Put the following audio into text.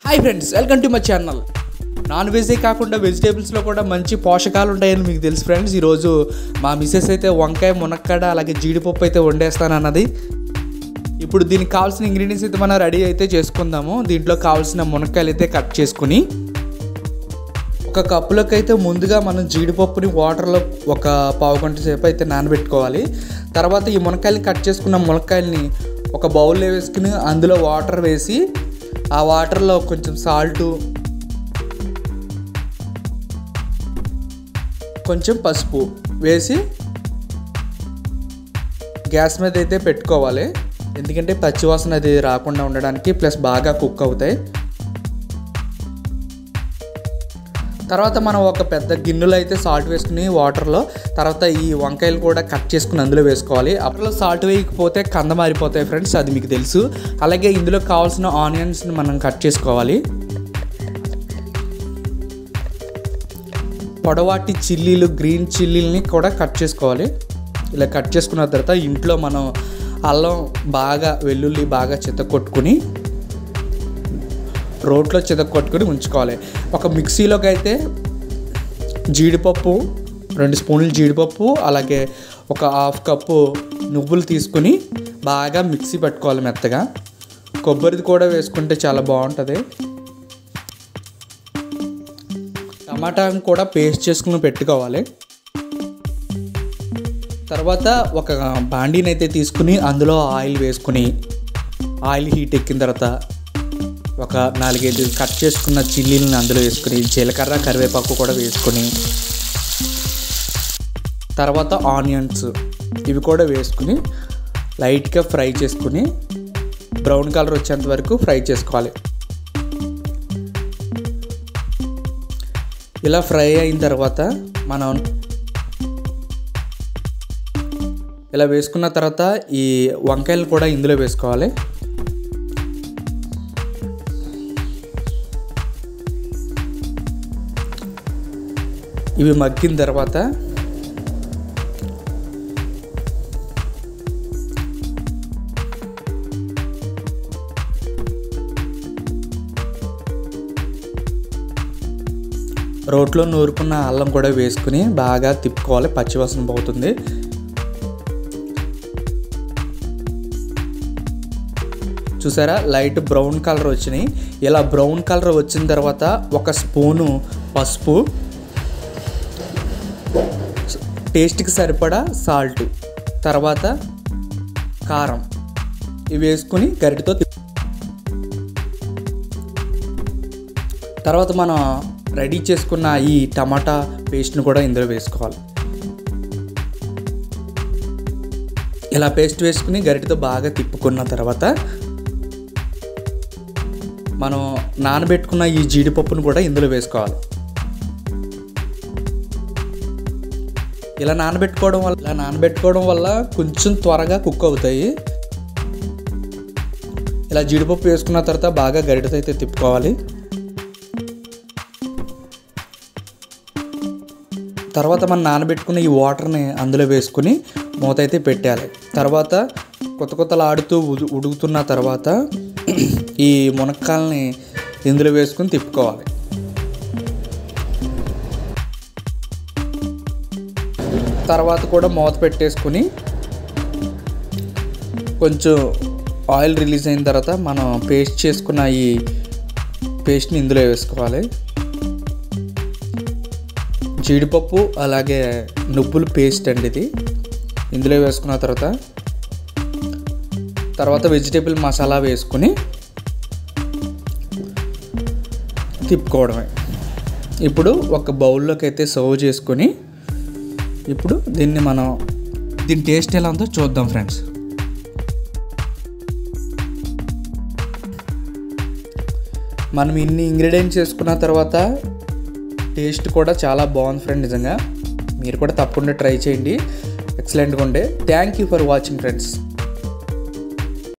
Hi friends, welcome to my channel. Non వెజే కాకుండా వెజిటేబుల్స్లో కూడా మంచి పోషకాలు ఉంటాయని మీకు తెలుసు ఫ్రెండ్స్. ఈరోజు మా మిస్సెస్ అయితే వంకాయ, మునక్కాడ అలాగే జీడిపప్పు అయితే వండేస్తానన్నది. ఇప్పుడు దీనికి కావాల్సిన ఇంగ్రీడియంట్స్ అయితే మనం రెడీ అయితే చేసుకుందాము. దీంట్లో కావాల్సిన మునక్కాయలు అయితే కట్ చేసుకుని ఒక కప్పులోకి అయితే ముందుగా మనం జీడిపప్పుని వాటర్లో ఒక పావు గంట సేపు అయితే నానబెట్టుకోవాలి. తర్వాత ఈ మునక్కాయలు కట్ చేసుకున్న మునక్కాయలని ఒక బౌల్లో వేసుకుని అందులో వాటర్ వేసి ఆ వాటర్లో కొంచెం సాల్టు, కొంచెం పసుపు వేసి గ్యాస్ మీద అయితే పెట్టుకోవాలి. ఎందుకంటే పచ్చివాసన అది రాకుండా ఉండడానికి, ప్లస్ బాగా కుక్ అవుతాయి. తర్వాత మనం ఒక పెద్ద గిన్నెలో అయితే సాల్ట్ వేసుకుని వాటర్లో తర్వాత ఈ వంకాయలు కూడా కట్ చేసుకుని అందులో వేసుకోవాలి. అప్పుడు సాల్ట్ వేయకపోతే కంద మారిపోతాయి ఫ్రెండ్స్, అది మీకు తెలుసు. అలాగే ఇందులో కావాల్సిన ఆనియన్స్ని మనం కట్ చేసుకోవాలి. పొడవాటి చిల్లీలు, గ్రీన్ చిల్లీలని కూడా కట్ చేసుకోవాలి. ఇలా కట్ చేసుకున్న తర్వాత ఇంట్లో మనం అల్లం బాగా, వెల్లుల్లి బాగా చితకొట్టుకుని రోట్లో చితకొట్టుకుని ఉంచుకోవాలి. ఒక మిక్సీలోకి అయితే జీడిపప్పు, 2 స్పూన్లు జీడిపప్పు, అలాగే ఒక హాఫ్ కప్పు నువ్వులు తీసుకుని బాగా మిక్సీ పెట్టుకోవాలి మెత్తగా. కొబ్బరిది కూడా వేసుకుంటే చాలా బాగుంటుంది. టమాటాని కూడా పేస్ట్ చేసుకుని పెట్టుకోవాలి. తర్వాత ఒక బాండీని అయితే తీసుకుని అందులో ఆయిల్ వేసుకుని, ఆయిల్ హీట్ ఎక్కిన తర్వాత ఒక 4-5 కట్ చేసుకున్న చిల్లీలను అందులో వేసుకుని, జీలకర్ర, కరివేపాకు కూడా వేసుకొని, తర్వాత ఆనియన్స్ ఇవి కూడా వేసుకుని లైట్గా ఫ్రై చేసుకుని బ్రౌన్ కలర్ వచ్చేంత వరకు ఫ్రై చేసుకోవాలి. ఇలా ఫ్రై అయిన తర్వాత మనం ఇలా వేసుకున్న తర్వాత ఈ వంకాయలు కూడా ఇందులో వేసుకోవాలి. ఇవి మగ్గిన తర్వాత రోట్లో నూరుకున్న అల్లం కూడా వేసుకుని బాగా తిప్పుకోవాలి, పచ్చివాసన పోతుంది. చూసారా, లైట్ బ్రౌన్ కలర్ వచ్చినాయి. ఇలా బ్రౌన్ కలర్ వచ్చిన తర్వాత ఒక స్పూను పసుపు, టేస్ట్కి సరిపడా సాల్ట్, తర్వాత కారం ఇవి వేసుకుని గరిటెతో తర్వాత మనం రెడీ చేసుకున్న ఈ టమాటా పేస్ట్ని కూడా ఇందులో వేసుకోవాలి. ఇలా పేస్ట్ వేసుకుని గరిటెతో బాగా తిప్పుకున్న తర్వాత మనం నానబెట్టుకున్న ఈ జీడిపప్పును కూడా ఇందులో వేసుకోవాలి. ఇలా నానబెట్టుకోవడం వల్ల కొంచెం త్వరగా కుక్ అవుతాయి. ఇలా జీడిపప్పు వేసుకున్న తర్వాత బాగా గరిటెతో అయితే తిప్పుకోవాలి. తర్వాత మనం నానబెట్టుకున్న ఈ వాటర్ని అందులో వేసుకుని మూత అయితే పెట్టాలి. తర్వాత కొత్తలాడుతూ ఉడుకుతున్న తర్వాత ఈ మునక్కాయలని ఇందులో వేసుకుని తిప్పుకోవాలి. తర్వాత కూడా మూత పెట్టేసుకుని కొంచెం ఆయిల్ రిలీజ్ అయిన తర్వాత మనం పేస్ట్ చేసుకున్న ఈ పేస్ట్ని ఇందులో వేసుకోవాలి. జీడిపప్పు అలాగే నువ్వుల పేస్ట్ అండి ఇది. ఇందులో వేసుకున్న తర్వాత వెజిటేబుల్ మసాలా వేసుకుని తిప్పుకోవడమే. ఇప్పుడు ఒక బౌల్లోకి అయితే సర్వ్ చేసుకొని ఇప్పుడు దీని టేస్ట్ ఎలా ఉందో చూద్దాం ఫ్రెండ్స్. మనం ఇన్ని ఇంగ్రీడియంట్స్ చేసుకున్న తర్వాత టేస్ట్ కూడా చాలా బాగుంది ఫ్రెండ్. నిజంగా మీరు కూడా తప్పకుండా ట్రై చేయండి, ఎక్సలెంట్గా ఉండే. Thank you for watching friends.